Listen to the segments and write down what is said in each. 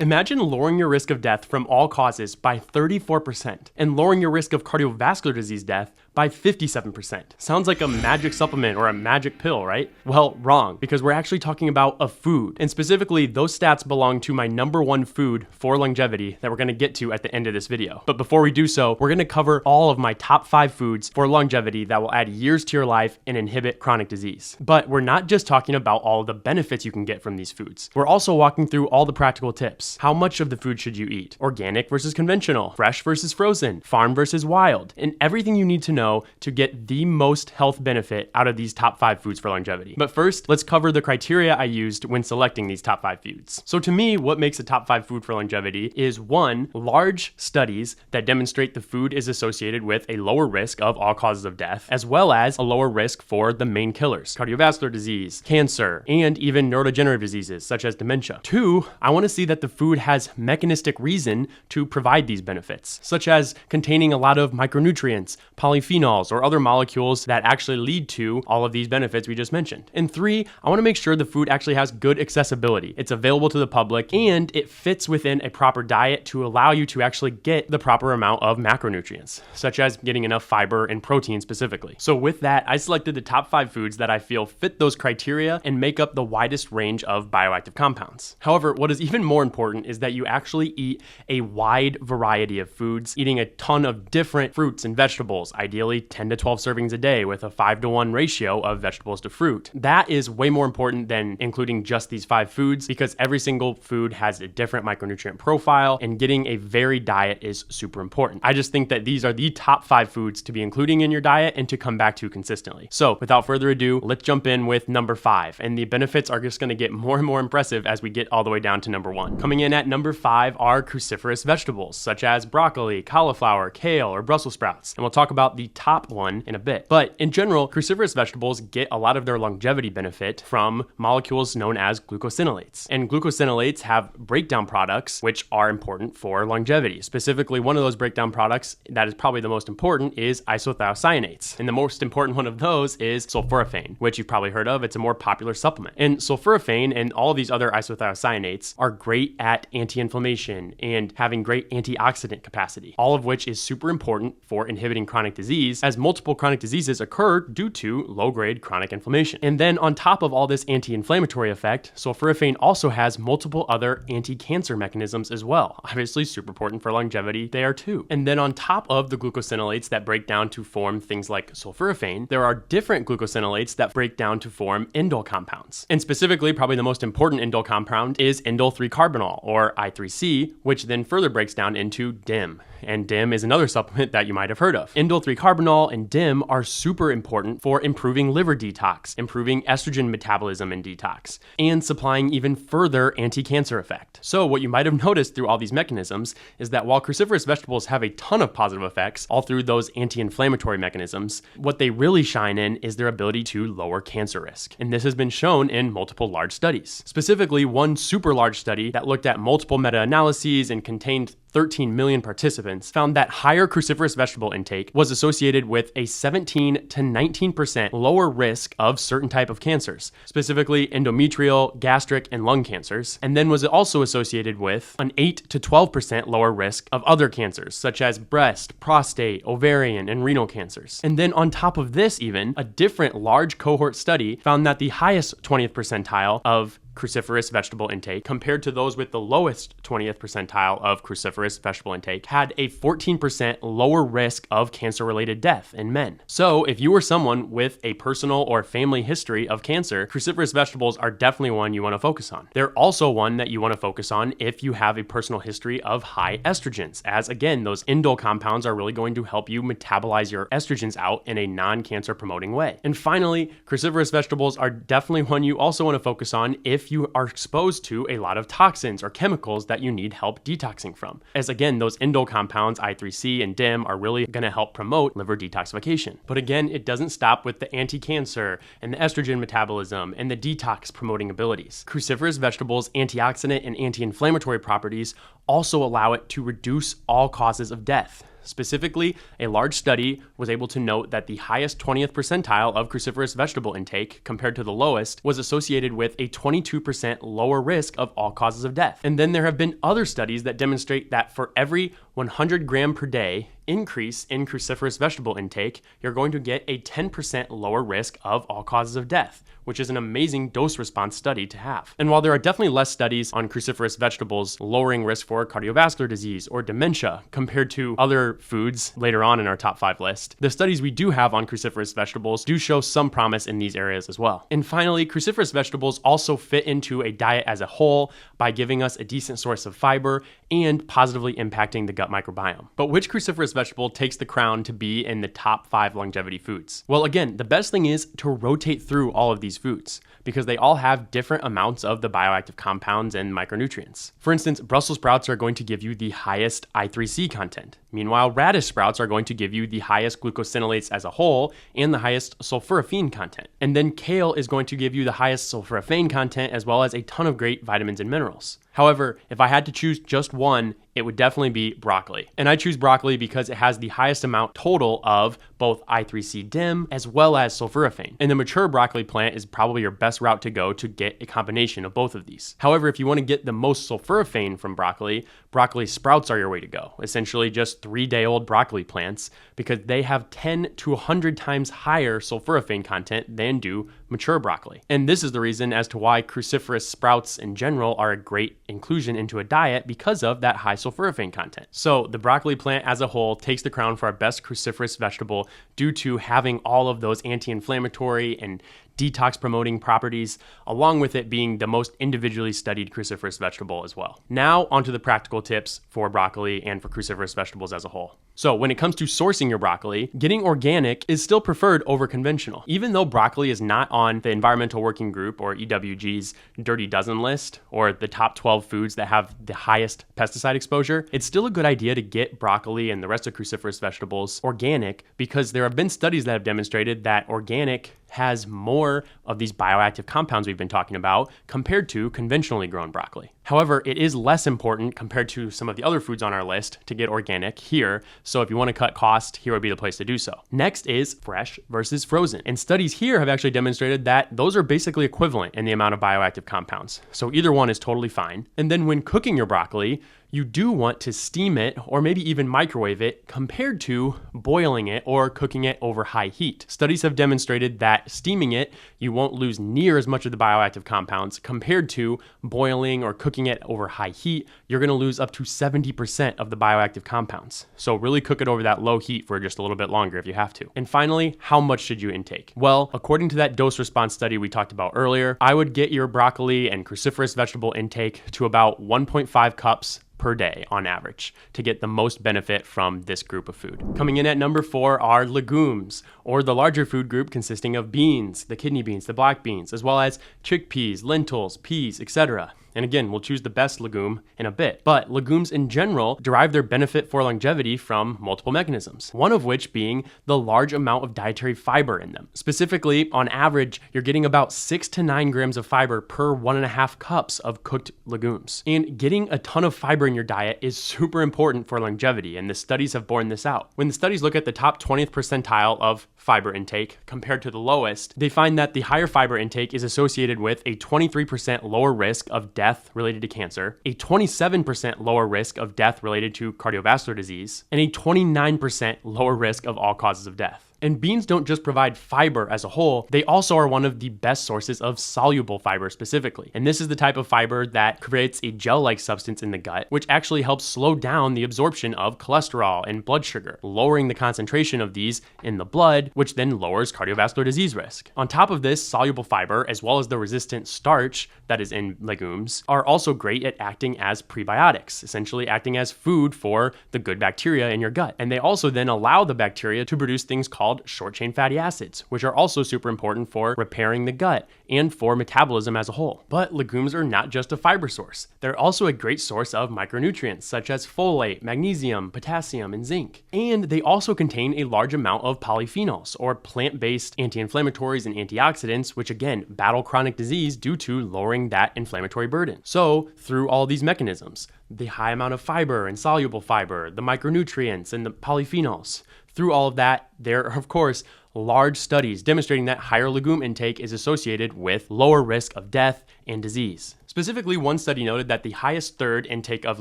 Imagine lowering your risk of death from all causes by 34% and lowering your risk of cardiovascular disease death by 57%. Sounds like a magic supplement or a magic pill, right? Well, wrong, because we're actually talking about a food. And specifically, those stats belong to my number one food for longevity that we're gonna get to at the end of this video. But before we do so, we're gonna cover all of my top 5 foods for longevity that will add years to your life and inhibit chronic disease. But we're not just talking about all of the benefits you can get from these foods. We're also walking through all the practical tips. How much of the food should you eat? Organic versus conventional, fresh versus frozen, farm versus wild, and everything you need to know to get the most health benefit out of these top 5 foods for longevity. But first, let's cover the criteria I used when selecting these top 5 foods. So to me, what makes a top 5 food for longevity is 1, large studies that demonstrate the food is associated with a lower risk of all causes of death, as well as a lower risk for the main killers, cardiovascular disease, cancer, and even neurodegenerative diseases such as dementia. 2, I want to see that the food has mechanistic reason to provide these benefits, such as containing a lot of micronutrients, polyphenols, or other molecules that actually lead to all of these benefits we just mentioned. And 3, I want to make sure the food actually has good accessibility. It's available to the public and it fits within a proper diet to allow you to actually get the proper amount of macronutrients, such as getting enough fiber and protein specifically. So with that, I selected the top 5 foods that I feel fit those criteria and make up the widest range of bioactive compounds. However, what is even more important is that you actually eat a wide variety of foods, eating a ton of different fruits and vegetables, ideally 10 to 12 servings a day with a 5-to-1 ratio of vegetables to fruit. That is way more important than including just these 5 foods because every single food has a different micronutrient profile and getting a varied diet is super important. I just think that these are the top 5 foods to be including in your diet and to come back to consistently. So without further ado, let's jump in with number 5. And the benefits are just going to get more and more impressive as we get all the way down to number 1. Coming in at number 5 are cruciferous vegetables such as broccoli, cauliflower, kale, or Brussels sprouts. And we'll talk about the top one in a bit. But in general, cruciferous vegetables get a lot of their longevity benefit from molecules known as glucosinolates. And glucosinolates have breakdown products which are important for longevity. Specifically, one of those breakdown products that is probably the most important is isothiocyanates. And the most important one of those is sulforaphane, which you've probably heard of. It's a more popular supplement. And sulforaphane and all of these other isothiocyanates are great at anti-inflammation and having great antioxidant capacity, all of which is super important for inhibiting chronic disease, as multiple chronic diseases occur due to low-grade chronic inflammation. And then on top of all this anti-inflammatory effect, sulforaphane also has multiple other anti-cancer mechanisms as well. Obviously super important for longevity there too. And then on top of the glucosinolates that break down to form things like sulforaphane, there are different glucosinolates that break down to form indole compounds. And specifically, probably the most important indole compound is indole 3-carbinol, or I3C, which then further breaks down into DIM. And DIM is another supplement that you might have heard of. Indole 3-carbinol and DIM are super important for improving liver detox, improving estrogen metabolism and detox, and supplying even further anti-cancer effect. So what you might have noticed through all these mechanisms is that while cruciferous vegetables have a ton of positive effects all through those anti-inflammatory mechanisms, what they really shine in is their ability to lower cancer risk. And this has been shown in multiple large studies. Specifically, one super large study that looked at multiple meta-analyses and contained 13 million participants found that higher cruciferous vegetable intake was associated with a 17 to 19% lower risk of certain type of cancers, specifically endometrial, gastric, and lung cancers, and then was also associated with an 8 to 12% lower risk of other cancers, such as breast, prostate, ovarian, and renal cancers. And then on top of this even, a different large cohort study found that the highest 20th percentile of cruciferous vegetable intake compared to those with the lowest 20th percentile of cruciferous vegetable intake had a 14% lower risk of cancer-related death in men. So if you were someone with a personal or family history of cancer, cruciferous vegetables are definitely one you want to focus on. They're also one that you want to focus on if you have a personal history of high estrogens, as again, those indole compounds are really going to help you metabolize your estrogens out in a non-cancer promoting way. And finally, cruciferous vegetables are definitely one you also want to focus on if you are exposed to a lot of toxins or chemicals that you need help detoxing from. As again, those indole compounds, I3C and DIM, are really going to help promote liver detoxification. But again, it doesn't stop with the anti-cancer and the estrogen metabolism and the detox promoting abilities. Cruciferous vegetables' antioxidant and anti-inflammatory properties also allow it to reduce all causes of death. Specifically, a large study was able to note that the highest 20th percentile of cruciferous vegetable intake compared to the lowest was associated with a 22% lower risk of all causes of death. And then there have been other studies that demonstrate that for every 100 gram per day increase in cruciferous vegetable intake, you're going to get a 10% lower risk of all causes of death, which is an amazing dose response study to have. And while there are definitely less studies on cruciferous vegetables lowering risk for cardiovascular disease or dementia compared to other foods later on in our top 5 list, the studies we do have on cruciferous vegetables do show some promise in these areas as well. And finally, cruciferous vegetables also fit into a diet as a whole by giving us a decent source of fiber and positively impacting the gut microbiome. But which cruciferous vegetable takes the crown to be in the top 5 longevity foods? Well, again, the best thing is to rotate through all of these foods because they all have different amounts of the bioactive compounds and micronutrients. For instance, Brussels sprouts are going to give you the highest I3C content. Meanwhile, radish sprouts are going to give you the highest glucosinolates as a whole and the highest sulforaphane content. And then kale is going to give you the highest sulforaphane content as well as a ton of great vitamins and minerals. However, if I had to choose just one, it would definitely be broccoli. And I choose broccoli because it has the highest amount total of both I3C dim as well as sulforaphane. And the mature broccoli plant is probably your best route to go to get a combination of both of these. However, if you want to get the most sulforaphane from broccoli, broccoli sprouts are your way to go. Essentially just 3-day-old broccoli plants because they have 10 to 100 times higher sulforaphane content than do mature broccoli. And this is the reason as to why cruciferous sprouts in general are a great inclusion into a diet because of that high sulforaphane content. So the broccoli plant as a whole takes the crown for our best cruciferous vegetable due to having all of those anti-inflammatory and detox promoting properties, along with it being the most individually studied cruciferous vegetable as well. Now onto the practical tips for broccoli and for cruciferous vegetables as a whole. So when it comes to sourcing your broccoli, getting organic is still preferred over conventional. Even though broccoli is not on the Environmental Working Group or EWG's Dirty Dozen list or the top 12 foods that have the highest pesticide exposure, it's still a good idea to get broccoli and the rest of cruciferous vegetables organic because there have been studies that have demonstrated that organic has more of these bioactive compounds we've been talking about compared to conventionally grown broccoli. However, it is less important compared to some of the other foods on our list to get organic here. So if you want to cut cost, here would be the place to do so. Next is fresh versus frozen. And studies here have actually demonstrated that those are basically equivalent in the amount of bioactive compounds. So either one is totally fine. And then when cooking your broccoli, you do want to steam it or maybe even microwave it compared to boiling it or cooking it over high heat. Studies have demonstrated that steaming it, you won't lose near as much of the bioactive compounds compared to boiling or cooking it over high heat. You're going to lose up to 70% of the bioactive compounds. So really cook it over that low heat for just a little bit longer if you have to. And finally, how much should you intake? Well, according to that dose response study we talked about earlier, I would get your broccoli and cruciferous vegetable intake to about 1.5 cups per day on average to get the most benefit from this group of food. Coming in at number 4 are legumes, or the larger food group consisting of beans, the kidney beans, the black beans, as well as chickpeas, lentils, peas, etc. And again, we'll choose the best legume in a bit. But legumes in general derive their benefit for longevity from multiple mechanisms, one of which being the large amount of dietary fiber in them. Specifically, on average, you're getting about 6 to 9 grams of fiber per 1.5 cups of cooked legumes. And getting a ton of fiber in your diet is super important for longevity, and the studies have borne this out. When the studies look at the top 20th percentile of fiber intake compared to the lowest, they find that the higher fiber intake is associated with a 23% lower risk of death related to cancer, a 27% lower risk of death related to cardiovascular disease, and a 29% lower risk of all causes of death. And beans don't just provide fiber as a whole, they also are one of the best sources of soluble fiber specifically. And this is the type of fiber that creates a gel-like substance in the gut, which actually helps slow down the absorption of cholesterol and blood sugar, lowering the concentration of these in the blood, which then lowers cardiovascular disease risk. On top of this, soluble fiber, as well as the resistant starch that is in legumes, are also great at acting as prebiotics, essentially acting as food for the good bacteria in your gut. And they also then allow the bacteria to produce things called called short-chain fatty acids, which are also super important for repairing the gut and for metabolism as a whole. But legumes are not just a fiber source. They're also a great source of micronutrients such as folate, magnesium, potassium, and zinc. And they also contain a large amount of polyphenols, or plant-based anti-inflammatories and antioxidants, which again battle chronic disease due to lowering that inflammatory burden. So through all these mechanisms, the high amount of fiber and soluble fiber, the micronutrients and the polyphenols, through all of that, there are of course large studies demonstrating that higher legume intake is associated with lower risk of death and disease. Specifically, one study noted that the highest third intake of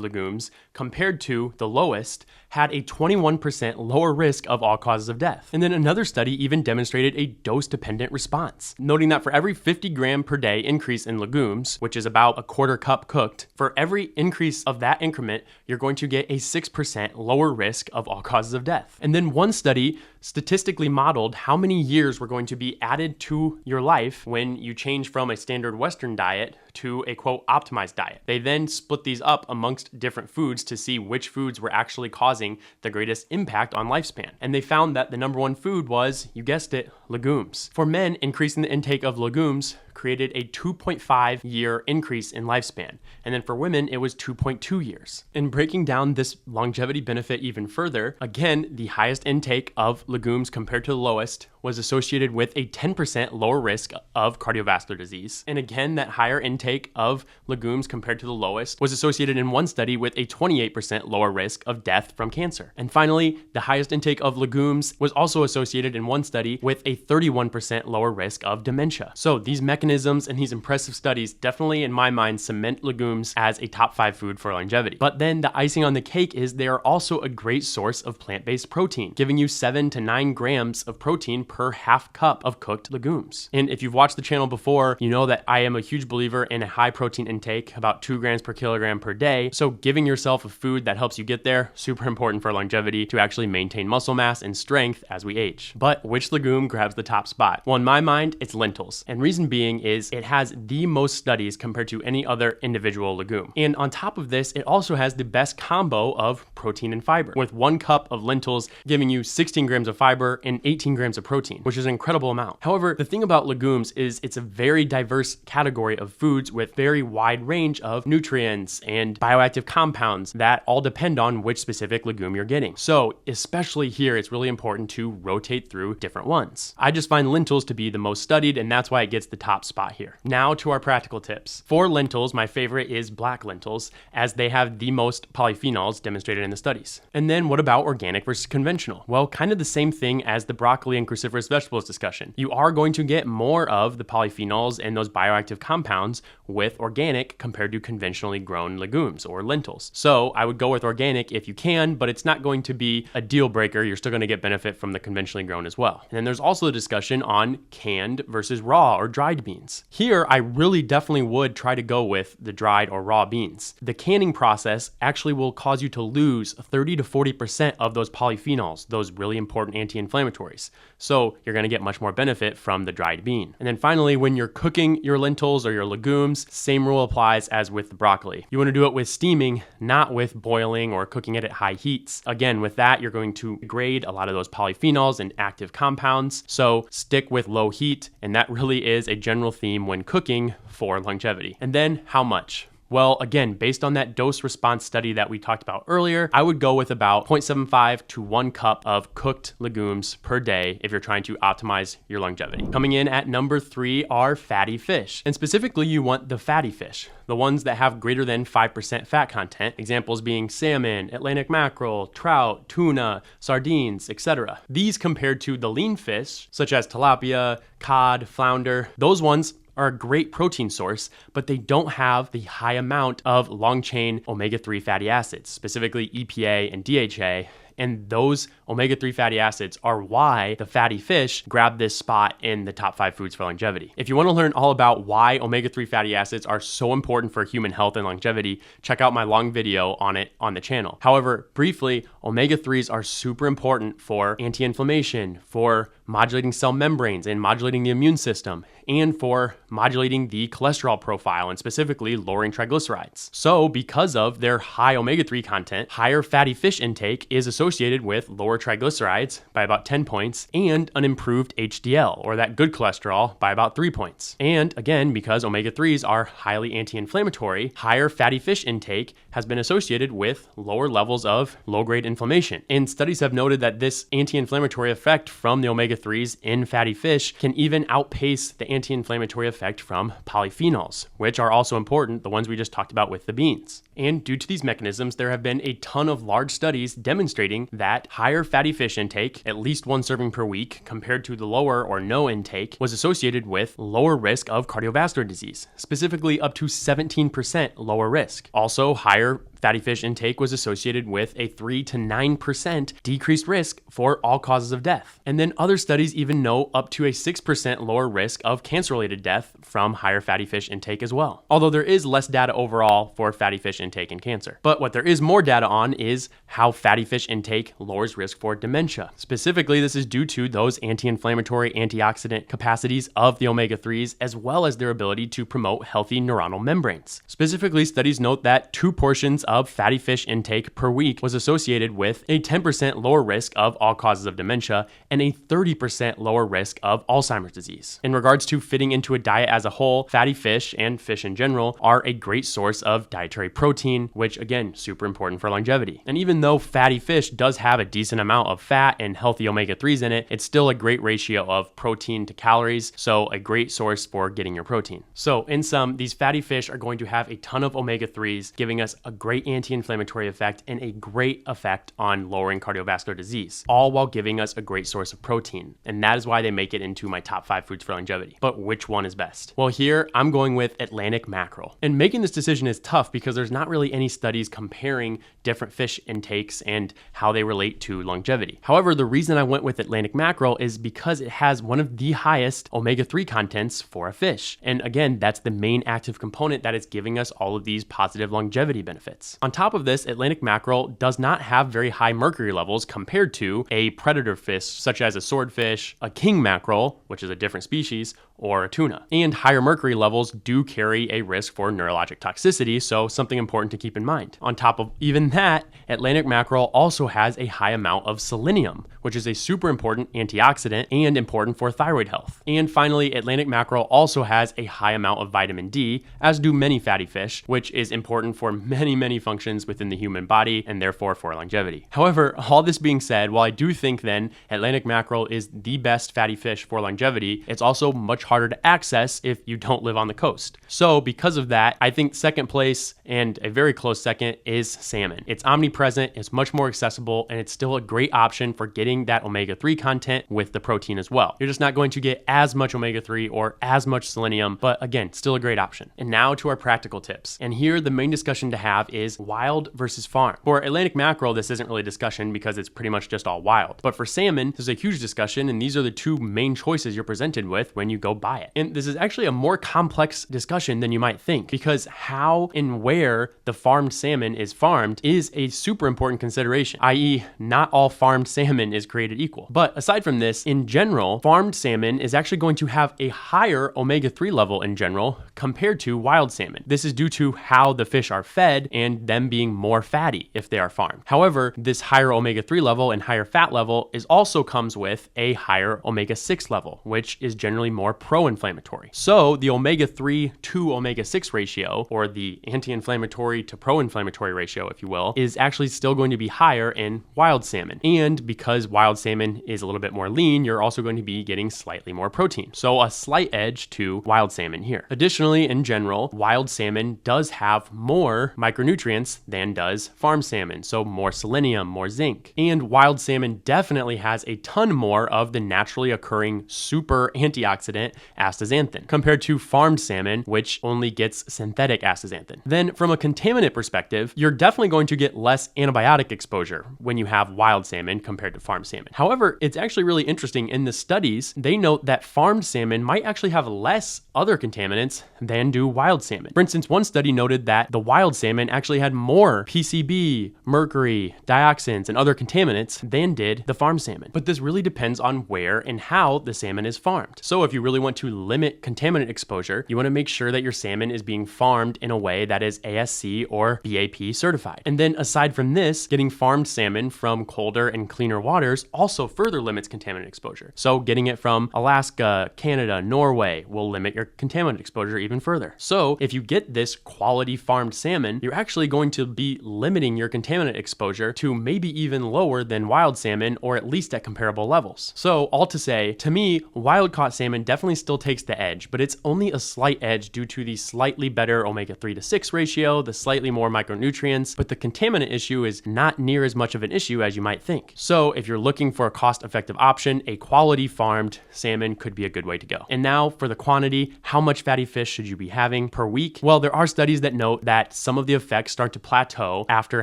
legumes compared to the lowest had a 21% lower risk of all causes of death. And then another study even demonstrated a dose-dependent response, noting that for every 50 gram per day increase in legumes, which is about a quarter cup cooked, for every increase of that increment, you're going to get a 6% lower risk of all causes of death. And then one study statistically modeled how many years were going to be added to your life when you change from a standard Western diet to a quote optimized diet. They then split these up amongst different foods to see which foods were actually causing the greatest impact on lifespan. And they found that the number one food was, you guessed it, legumes. For men, increasing the intake of legumes created a 2.5 year increase in lifespan. And then for women, it was 2.2 years. In breaking down this longevity benefit even further, again, the highest intake of legumes compared to the lowest was associated with a 10% lower risk of cardiovascular disease. And again, that higher intake of legumes compared to the lowest was associated in one study with a 28% lower risk of death from cancer. And finally, the highest intake of legumes was also associated in one study with a 31% lower risk of dementia. So these mechanisms and these impressive studies definitely, in my mind, cement legumes as a top 5 food for longevity. But then the icing on the cake is they are also a great source of plant-based protein, giving you 7 to 9 grams of protein per half cup of cooked legumes. And if you've watched the channel before, you know that I am a huge believer in a high protein intake, about 2 grams per kilogram per day. So giving yourself a food that helps you get there, super important for longevity to actually maintain muscle mass and strength as we age. But which legume grabs the top spot? Well, in my mind, it's lentils. And reason being is it has the most studies compared to any other individual legume. And on top of this, it also has the best combo of protein and fiber, with 1 cup of lentils giving you 16 grams of fiber and 18 grams of protein, which is an incredible amount. However, the thing about legumes is it's a very diverse category of foods with very wide range of nutrients and bioactive compounds that all depend on which specific legume you're getting. So especially here, it's really important to rotate through different ones. I just find lentils to be the most studied, and that's why it gets the top spot here. Now to our practical tips. For lentils, my favorite is black lentils, as they have the most polyphenols demonstrated in the studies. And then what about organic versus conventional? Well, kind of the same thing as the broccoli and cruciferous vegetables discussion. You are going to get more of the polyphenols and those bioactive compounds with organic compared to conventionally grown legumes or lentils. So I would go with organic if you can, but it's not going to be a deal breaker. You're still going to get benefit from the conventionally grown as well. And then there's also a discussion on canned versus raw or dried beans. Here, I really definitely would try to go with the dried or raw beans. The canning process actually will cause you to lose 30 to 40% of those polyphenols, those really important anti-inflammatories. So you're going to get much more benefit from the dried bean. And then finally, when you're cooking your lentils or your legumes, same rule applies as with the broccoli. You want to do it with steaming, not with boiling or cooking it at high heats. Again, with that, you're going to degrade a lot of those polyphenols and active compounds. So stick with low heat, and that really is a general theme when cooking for longevity. And then how much? Well, again, based on that dose response study that we talked about earlier, I would go with about 0.75 to 1 cup of cooked legumes per day if you're trying to optimize your longevity. Coming in at number 3 are fatty fish. And specifically, you want the fatty fish, the ones that have greater than 5% fat content, examples being salmon, Atlantic mackerel, trout, tuna, sardines, etc. These compared to the lean fish, such as tilapia, cod, flounder, those ones are a great protein source, but they don't have the high amount of long-chain omega-3 fatty acids, specifically EPA and DHA. And those omega-3 fatty acids are why the fatty fish grab this spot in the top 5 foods for longevity. If you want to learn all about why omega-3 fatty acids are so important for human health and longevity, check out my long video on it on the channel. However, briefly, omega-3s are super important for anti-inflammation, for modulating cell membranes and modulating the immune system, and for modulating the cholesterol profile and specifically lowering triglycerides. So because of their high omega-3 content, higher fatty fish intake is associated with lower triglycerides by about 10 points and an improved HDL, or that good cholesterol, by about 3 points. And again, because omega-3s are highly anti-inflammatory, higher fatty fish intake has been associated with lower levels of low-grade inflammation. And studies have noted that this anti-inflammatory effect from the omega-3s in fatty fish can even outpace the anti-inflammatory effect from polyphenols, which are also important, the ones we just talked about with the beans. And due to these mechanisms, there have been a ton of large studies demonstrating that higher fatty fish intake, at least 1 serving per week, compared to the lower or no intake, was associated with lower risk of cardiovascular disease, specifically up to 17% lower risk. Also, higher fatty fish intake was associated with a 3 to 9% decreased risk for all causes of death. And then other studies even know up to a 6% lower risk of cancer-related death from higher fatty fish intake as well. Although there is less data overall for fatty fish intake and cancer. But what there is more data on is how fatty fish intake lowers risk for dementia. Specifically, this is due to those anti-inflammatory, antioxidant capacities of the omega-3s, as well as their ability to promote healthy neuronal membranes. Specifically, studies note that 2 portions of fatty fish intake per week was associated with a 10% lower risk of all causes of dementia and a 30% lower risk of Alzheimer's disease. In regards to fitting into a diet as a whole, fatty fish and fish in general are a great source of dietary protein, which again, super important for longevity. And even though fatty fish does have a decent amount of fat and healthy omega-3s in it, it's still a great ratio of protein to calories, so a great source for getting your protein. So in sum, these fatty fish are going to have a ton of omega-3s, giving us a great anti-inflammatory effect and a great effect on lowering cardiovascular disease, all while giving us a great source of protein. And that is why they make it into my top 5 foods for longevity. But which one is best? Well, here I'm going with Atlantic mackerel. And making this decision is tough because there's not really any studies comparing different fish intakes and how they relate to longevity. However, the reason I went with Atlantic mackerel is because it has one of the highest omega-3 contents for a fish. And again, that's the main active component that is giving us all of these positive longevity benefits. On top of this, Atlantic mackerel does not have very high mercury levels compared to a predator fish such as a swordfish, a king mackerel, which is a different species, or a tuna. And higher mercury levels do carry a risk for neurologic toxicity, so something important to keep in mind. On top of even that, Atlantic mackerel also has a high amount of selenium, which is a super important antioxidant and important for thyroid health. And finally, Atlantic mackerel also has a high amount of vitamin D, as do many fatty fish, which is important for many functions within the human body and therefore for longevity. However, all this being said, while I do think then Atlantic mackerel is the best fatty fish for longevity, it's also much harder to access if you don't live on the coast. So because of that, I think second place and a very close second is salmon. It's omnipresent, it's much more accessible, and it's still a great option for getting that omega-3 content with the protein as well. You're just not going to get as much omega-3 or as much selenium, but again, still a great option. And now to our practical tips. And here the main discussion to have is wild versus farm. For Atlantic mackerel, this isn't really a discussion because it's pretty much just all wild. But for salmon, there's a huge discussion, and these are the 2 main choices you're presented with when you go buy it. And this is actually a more complex discussion than you might think, because how and where the farmed salmon is farmed is a super important consideration, i.e. not all farmed salmon is created equal. But aside from this, in general, farmed salmon is actually going to have a higher omega-3 level in general compared to wild salmon. This is due to how the fish are fed and them being more fatty if they are farmed. However, this higher omega-3 level and higher fat level also comes with a higher omega-6 level, which is generally more pro-inflammatory. So the omega-3 to omega-6 ratio, or the anti-inflammatory to pro-inflammatory ratio, if you will, is actually still going to be higher in wild salmon. And because wild salmon is a little bit more lean, you're also going to be getting slightly more protein. So a slight edge to wild salmon here. Additionally, in general, wild salmon does have more micronutrients than does farm salmon. So more selenium, more zinc. And wild salmon definitely has a ton more of the naturally occurring super antioxidant astaxanthin compared to farmed salmon, which only gets synthetic astaxanthin. Then from a contaminant perspective, you're definitely going to get less antibiotic exposure when you have wild salmon compared to farmed salmon. However, it's actually really interesting in the studies, they note that farmed salmon might actually have less other contaminants than do wild salmon. For instance, one study noted that the wild salmon actually actually had more PCB, mercury, dioxins, and other contaminants than did the farm salmon. But this really depends on where and how the salmon is farmed. So if you really want to limit contaminant exposure, you want to make sure that your salmon is being farmed in a way that is ASC or BAP certified. And then aside from this, getting farmed salmon from colder and cleaner waters also further limits contaminant exposure. So getting it from Alaska, Canada, Norway will limit your contaminant exposure even further. So if you get this quality farmed salmon, you're actually going to be limiting your contaminant exposure to maybe even lower than wild salmon, or at least at comparable levels. So all to say, to me, wild caught salmon definitely still takes the edge, but it's only a slight edge due to the slightly better omega-3 to 6 ratio, the slightly more micronutrients, but the contaminant issue is not near as much of an issue as you might think. So if you're looking for a cost-effective option, a quality farmed salmon could be a good way to go. And now for the quantity, how much fatty fish should you be having per week? Well, there are studies that note that some of the effects start to plateau after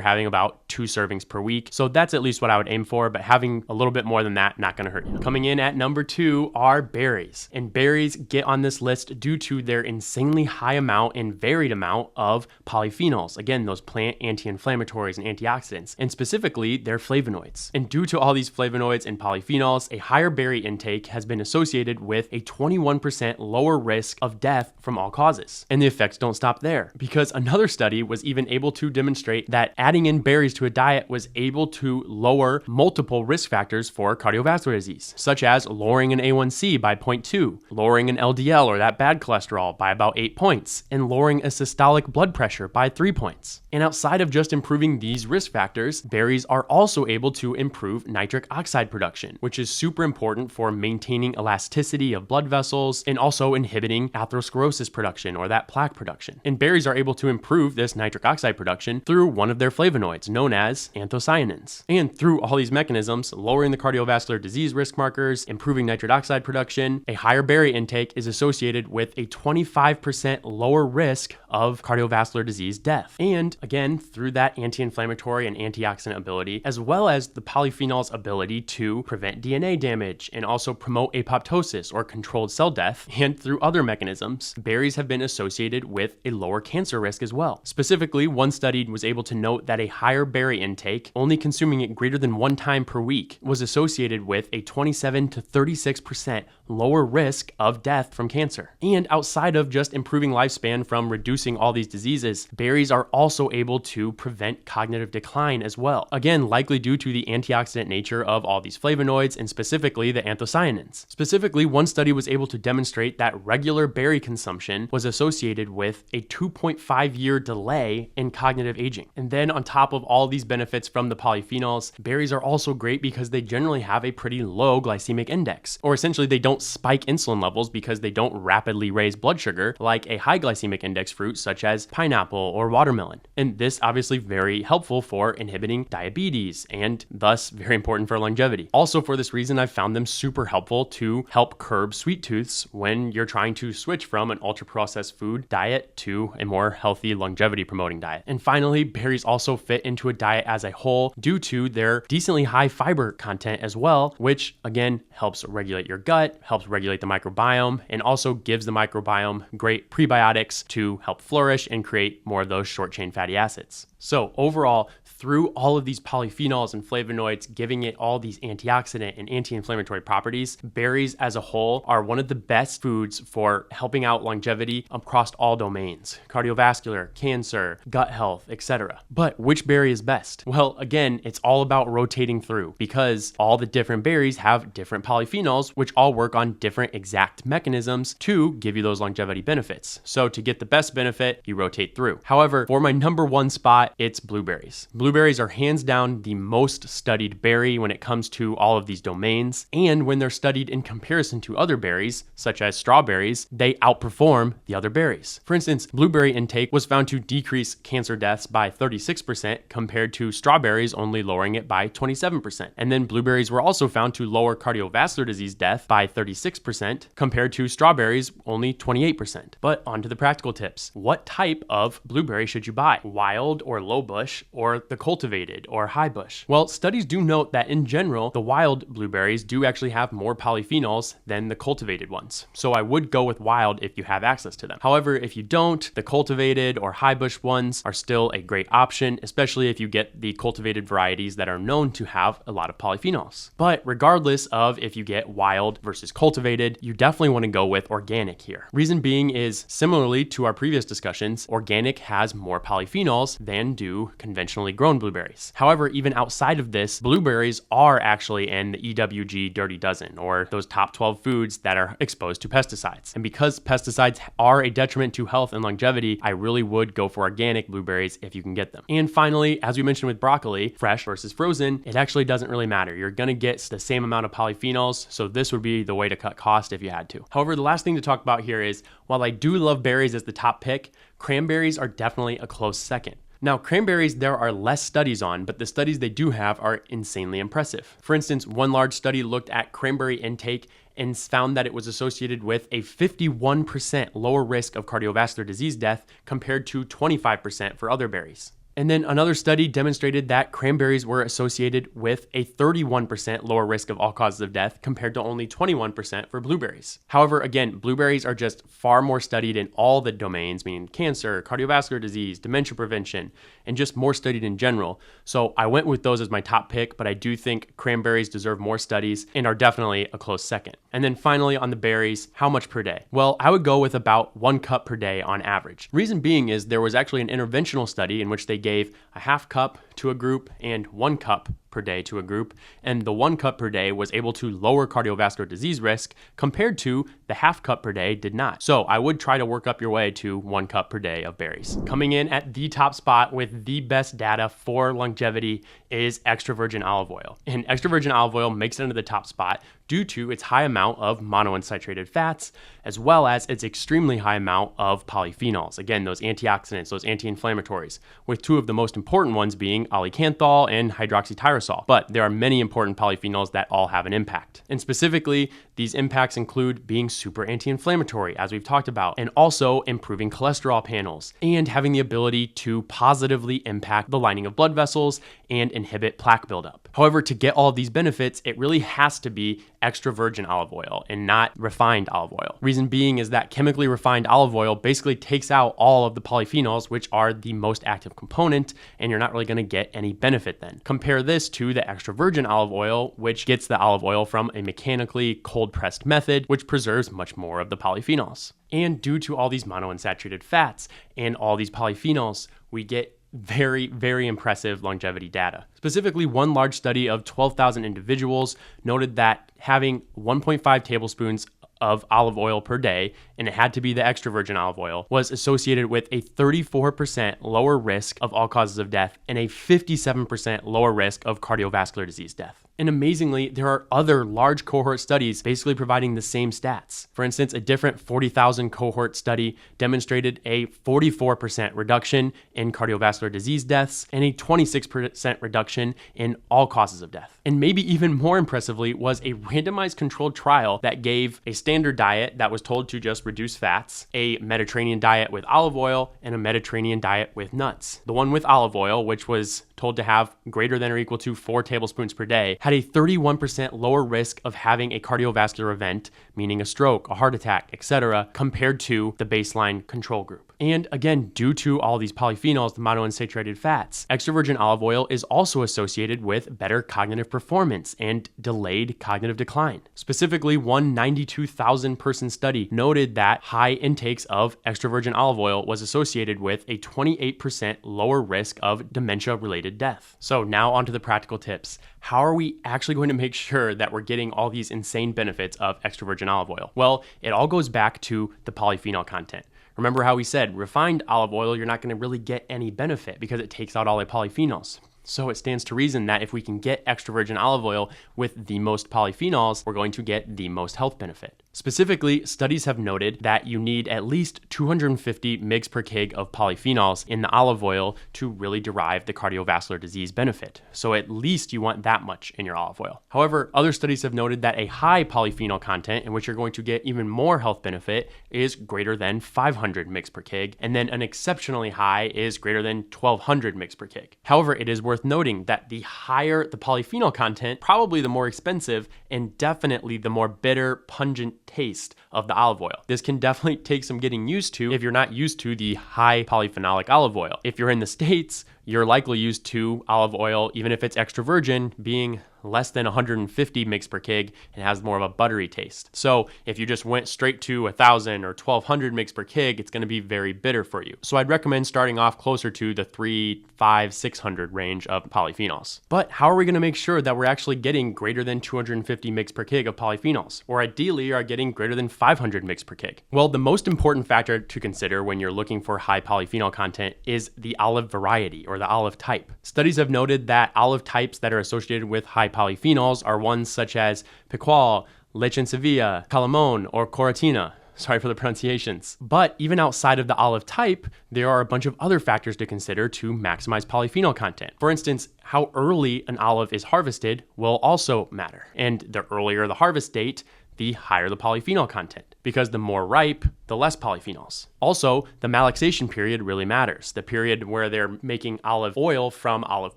having about 2 servings per week. So that's at least what I would aim for, but having a little bit more than that, not gonna hurt you. Coming in at number 2 are berries. And berries get on this list due to their insanely high amount and varied amount of polyphenols. Again, those plant anti-inflammatories and antioxidants, and specifically their flavonoids. And due to all these flavonoids and polyphenols, a higher berry intake has been associated with a 21% lower risk of death from all causes. And the effects don't stop there, because another study was even able to demonstrate that adding in berries to a diet was able to lower multiple risk factors for cardiovascular disease, such as lowering an A1C by 0.2, lowering an LDL or that bad cholesterol by about 8 points, and lowering a systolic blood pressure by 3 points. And outside of just improving these risk factors, berries are also able to improve nitric oxide production, which is super important for maintaining elasticity of blood vessels and also inhibiting atherosclerosis production or that plaque production. And berries are able to improve this nitric oxide production through one of their flavonoids known as anthocyanins. And through all these mechanisms, lowering the cardiovascular disease risk markers, improving nitric oxide production, a higher berry intake is associated with a 25% lower risk of cardiovascular disease death. And again, through that anti-inflammatory and antioxidant ability, as well as the polyphenols ability to prevent DNA damage and also promote apoptosis or controlled cell death, and through other mechanisms, berries have been associated with a lower cancer risk as well. Specifically, one study was able to note that a higher berry intake, only consuming it greater than 1 time per week, was associated with a 27 to 36% lower risk of death from cancer. And outside of just improving lifespan from reducing all these diseases, berries are also able to prevent cognitive decline as well. Again, likely due to the antioxidant nature of all these flavonoids and specifically the anthocyanins. Specifically, one study was able to demonstrate that regular berry consumption was associated with a 2.5-year delay in cognitive aging. And then on top of all these benefits from the polyphenols, berries are also great because they generally have a pretty low glycemic index, or essentially they don't spike insulin levels because they don't rapidly raise blood sugar like a high glycemic index fruit such as pineapple or watermelon. And this obviously very helpful for inhibiting diabetes and thus very important for longevity. Also for this reason, I've found them super helpful to help curb sweet tooths when you're trying to switch from an ultra processed food diet to a more healthy longevity promoting diet. And finally, berries also fit into a diet as a whole due to their decently high fiber content as well, which again helps regulate your gut, helps regulate the microbiome, and also gives the microbiome great prebiotics to help flourish and create more of those short chain fatty acids. So overall, through all of these polyphenols and flavonoids, giving it all these antioxidant and anti-inflammatory properties, berries as a whole are one of the best foods for helping out longevity across all domains: cardiovascular, cancer, gut health, etc. But which berry is best? Well, again, it's all about rotating through because all the different berries have different polyphenols, which all work on different exact mechanisms to give you those longevity benefits. So to get the best benefit, you rotate through. However, for my number 1 spot, it's blueberries. Blueberries are hands down the most studied berry when it comes to all of these domains, and when they're studied in comparison to other berries, such as strawberries, they outperform the other berries. For instance, blueberry intake was found to decrease cancer deaths by 36% compared to strawberries only lowering it by 27%. And then blueberries were also found to lower cardiovascular disease death by 36% compared to strawberries only 28%. But on to the practical tips. What type of blueberry should you buy? Wild or low bush, or the the cultivated or high bush? Well, studies do note that in general, the wild blueberries do actually have more polyphenols than the cultivated ones. So I would go with wild if you have access to them. However, if you don't, the cultivated or high bush ones are still a great option, especially if you get the cultivated varieties that are known to have a lot of polyphenols. But regardless of if you get wild versus cultivated, you definitely want to go with organic here. Reason being is, similarly to our previous discussions, organic has more polyphenols than do conventionally grown blueberries. However, even outside of this, blueberries are actually in the EWG Dirty Dozen, or those top 12 foods that are exposed to pesticides. And because pesticides are a detriment to health and longevity, I really would go for organic blueberries if you can get them. And finally, as we mentioned with broccoli, fresh versus frozen, it actually doesn't really matter. You're gonna get the same amount of polyphenols, so this would be the way to cut cost if you had to. However, the last thing to talk about here is, while I do love berries as the top pick, cranberries are definitely a close second. Now, cranberries there are less studies on, but the studies they do have are insanely impressive. For instance, one large study looked at cranberry intake and found that it was associated with a 51% lower risk of cardiovascular disease death compared to 25% for other berries. And then another study demonstrated that cranberries were associated with a 31% lower risk of all causes of death compared to only 21% for blueberries. However, again, blueberries are just far more studied in all the domains, meaning cancer, cardiovascular disease, dementia prevention, and just more studied in general. So I went with those as my top pick, but I do think cranberries deserve more studies and are definitely a close second. And then finally on the berries, how much per day? Well, I would go with about 1 cup per day on average. Reason being is there was actually an interventional study in which they gave a half cup to a group and 1 cup per day to a group, and the 1 cup per day was able to lower cardiovascular disease risk compared to the half cup per day did not. So I would try to work up your way to 1 cup per day of berries. Coming in at the top spot with the best data for longevity is extra virgin olive oil. And extra virgin olive oil makes it into the top spot due to its high amount of monounsaturated fats, as well as its extremely high amount of polyphenols. Again, those antioxidants, those anti-inflammatories, with two of the most important ones being olecanthal and hydroxytyrosol. But there are many important polyphenols that all have an impact. And specifically, these impacts include being super anti-inflammatory, as we've talked about, and also improving cholesterol panels and having the ability to positively impact the lining of blood vessels and inhibit plaque buildup. However, to get all of these benefits, it really has to be extra virgin olive oil and not refined olive oil. Reason being is that chemically refined olive oil basically takes out all of the polyphenols, which are the most active component, and you're not really going to get any benefit then. Compare this to the extra virgin olive oil, which gets the olive oil from a mechanically cold pressed method, which preserves much more of the polyphenols. And due to all these monounsaturated fats and all these polyphenols, we get very, very impressive longevity data. Specifically, one large study of 12,000 individuals noted that having 1.5 tablespoons of olive oil per day, and it had to be the extra virgin olive oil, was associated with a 34% lower risk of all causes of death and a 57% lower risk of cardiovascular disease death. And amazingly, there are other large cohort studies basically providing the same stats. For instance, a different 40,000 cohort study demonstrated a 44% reduction in cardiovascular disease deaths and a 26% reduction in all causes of death. And maybe even more impressively was a randomized controlled trial that gave a standard diet that was told to just reduce fats, a Mediterranean diet with olive oil, and a Mediterranean diet with nuts. The one with olive oil, which was told to have greater than or equal to 4 tablespoons per day, had a 31% lower risk of having a cardiovascular event, meaning a stroke, a heart attack, etc., compared to the baseline control group. And again, due to all these polyphenols, the monounsaturated fats, extra virgin olive oil is also associated with better cognitive performance and delayed cognitive decline. Specifically, one 92,000 person study noted that high intakes of extra virgin olive oil was associated with a 28% lower risk of dementia-related death. So now onto the practical tips. How are we actually going to make sure that we're getting all these insane benefits of extra virgin olive oil? Well, it all goes back to the polyphenol content. Remember how we said refined olive oil, you're not going to really get any benefit because it takes out all the polyphenols. So it stands to reason that if we can get extra virgin olive oil with the most polyphenols, we're going to get the most health benefit. Specifically, studies have noted that you need at least 250 mg per kg of polyphenols in the olive oil to really derive the cardiovascular disease benefit. So at least you want that much in your olive oil. However, other studies have noted that a high polyphenol content in which you're going to get even more health benefit is greater than 500 mg per kg, and then an exceptionally high is greater than 1200 mg per kg. However, it is worth noting that the higher the polyphenol content, probably the more expensive and definitely the more bitter, pungent taste of the olive oil. This can definitely take some getting used to if you're not used to the high polyphenolic olive oil. If you're in the States, you're likely used to olive oil, even if it's extra virgin, being less than 150 mg per kg and has more of a buttery taste. So if you just went straight to 1000 or 1200 mg per kg, it's going to be very bitter for you. So I'd recommend starting off closer to the 300, 500, 600 range of polyphenols. But how are we going to make sure that we're actually getting greater than 250 mg per kg of polyphenols? Or ideally are getting greater than 500 mg per kg? Well, the most important factor to consider when you're looking for high polyphenol content is the olive variety or the olive type. Studies have noted that olive types that are associated with high polyphenols are ones such as Picual, Leche en Sevilla, Calamon, or Coratina. Sorry for the pronunciations. But even outside of the olive type, there are a bunch of other factors to consider to maximize polyphenol content. For instance, how early an olive is harvested will also matter. And the earlier the harvest date, the higher the polyphenol content, because the more ripe, the less polyphenols. Also, the malaxation period really matters, the period where they're making olive oil from olive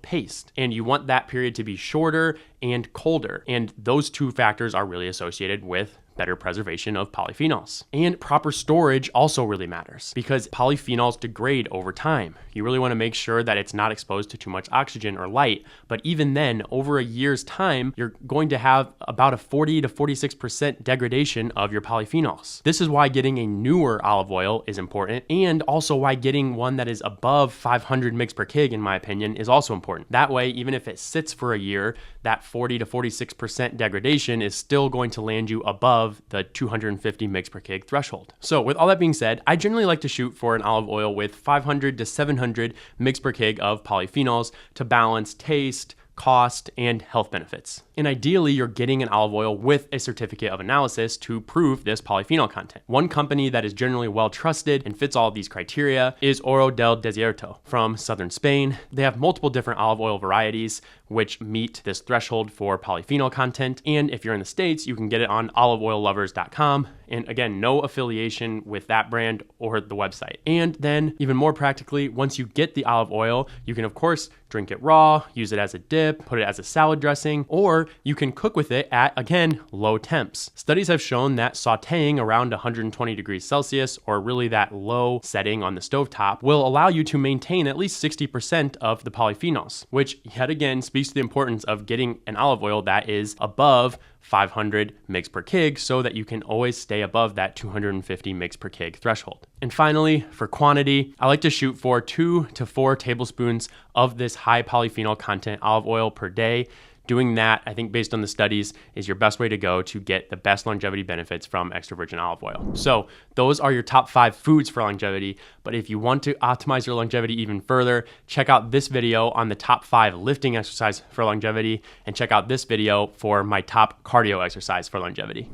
paste. And you want that period to be shorter and colder. And those two factors are really associated with better preservation of polyphenols. And proper storage also really matters because polyphenols degrade over time. You really want to make sure that it's not exposed to too much oxygen or light, but even then, over a year's time, you're going to have about a 40 to 46% degradation of your polyphenols. This is why getting a newer olive oil is important, and also why getting one that is above 500 mg per kg, in my opinion, is also important. That way, even if it sits for a year, that 40 to 46% degradation is still going to land you above the 250 mg per kg threshold. So with all that being said, I generally like to shoot for an olive oil with 500 to 700 mg per kg of polyphenols to balance taste, cost, and health benefits. And ideally, you're getting an olive oil with a certificate of analysis to prove this polyphenol content. One company that is generally well trusted and fits all of these criteria is Oro del Desierto from southern Spain. They have multiple different olive oil varieties which meet this threshold for polyphenol content. And if you're in the States, you can get it on oliveoillovers.com. And again, no affiliation with that brand or the website. And then even more practically, once you get the olive oil, you can of course drink it raw, use it as a dip, put it as a salad dressing, or you can cook with it at, again, low temps. Studies have shown that sauteing around 120 degrees Celsius, or really that low setting on the stovetop, will allow you to maintain at least 60% of the polyphenols, which yet again speaks to the importance of getting an olive oil that is above 500 mg per kg so that you can always stay above that 250 mg per kg threshold. And finally, for quantity, I like to shoot for 2 to 4 tablespoons of this high polyphenol content olive oil per day. Doing that, I think based on the studies, is your best way to go to get the best longevity benefits from extra virgin olive oil. So those are your top 5 foods for longevity. But if you want to optimize your longevity even further, check out this video on the top 5 lifting exercise for longevity, and check out this video for my top cardio exercise for longevity.